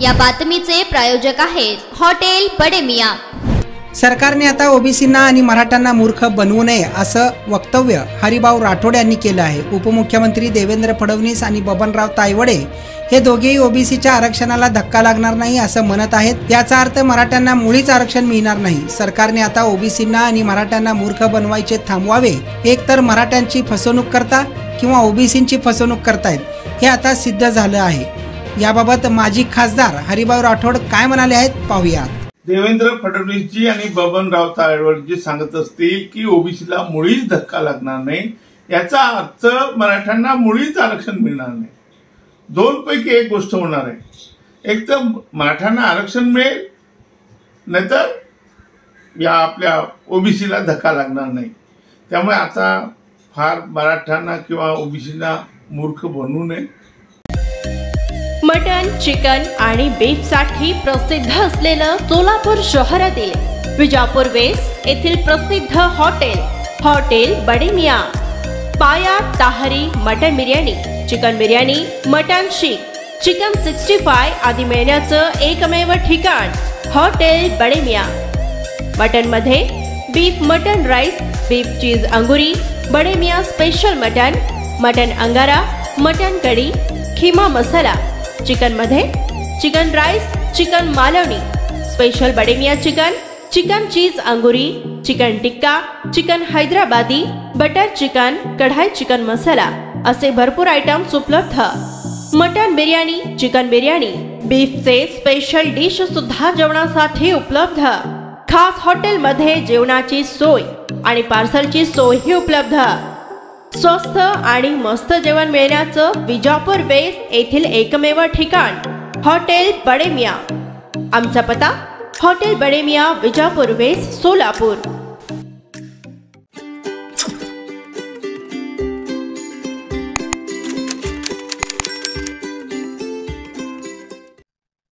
या बातमीचे प्रायोजक आहेत हॉटेल बडे मियां। सरकारने आता ओबीसींना आणि मराठ्यांना मूर्ख बनवू नये असं वक्तव्य हरिभाऊ राठोड यांनी केलं आहे। उपमुख्यमंत्री देवेंद्र फडणवीस आणि बबनराव तायवडे हे दोघेही ओबीसीच्या आरक्षणाला धक्का लागणार नाही असं म्हणत आहेत। याचा अर्थ मराठ्यांना मुळीच आरक्षण मिळणार नाही। सरकारने आता ओबीसींना आणि मराठ्यांना मूर्ख बनवायचे थांबवावे। एक तर मराठ्यांची फसवणूक करता किंवा ओबीसींची फसवणूक करतायत हे आता सिद्ध झालं आहे। याबाबत माजी खासदार हरिभाऊ राठोड काय म्हणाले आहेत पाहूयात। देवेंद्र फडणवीसजी आणि बबनराव तायवडेजी सांगत असतील की ओबीसीला मुळीच धक्का लागणार नाही, याचा अर्थ मराठ्यांना मुळीच आरक्षण मिळणार नाही। दोन पैकी एक गोष्ट होणार आहे, एक तर मराठ्यांना आरक्षण मिळेल, नाहीतर या आपल्या ओबीसीला धक्का लागणार नाही। त्यामुळे आता फार मराठ्यांना किंवा ओबीसीला मूर्ख बनवू नये। मटन, चिकन आणि बीफ साठी प्रसिद्ध असलेलं सोलापूर शहरातील विजापूर वेस्ट येथील प्रसिद्ध hotel Bade Miyan. Paya tahri mutton biryani, chicken biryani, mutton seekh, chicken 65 आदी मिळण्याचं एकमेव ठिकाण हॉटेल बडे मियां। मटन मध्ये beef mutton rice, beef cheese angoori, Bade Miyan special mutton angara, mutton kadhi, keema masala. Chicken मध्ये chicken rice, chicken Malvani, special Bade Miyan chicken cheese angoori, chicken tikka, chicken Hyderabadi, butter chicken, kadai chicken masala असे भरपूर आयटम्स उपलब्ध। मटन बिर्याणी, चिकन बिर्याणी, बीफचे स्पेशल डिश सुद्धा जेवणासाठी उपलब्ध। खास हॉटेलमध्ये जेवणाची सोय आणि पार्सलची सोयही उपलब्ध। स्वस्त आणि मस्त जेवण मिळण्याचं विजापूर वेस्ट येथील एकमेव ठिकाण हॉटेल बडे मियां। आमचा पत्ता हॉटेल बडे मियां, विजापूर वेस्ट, सोलापूर।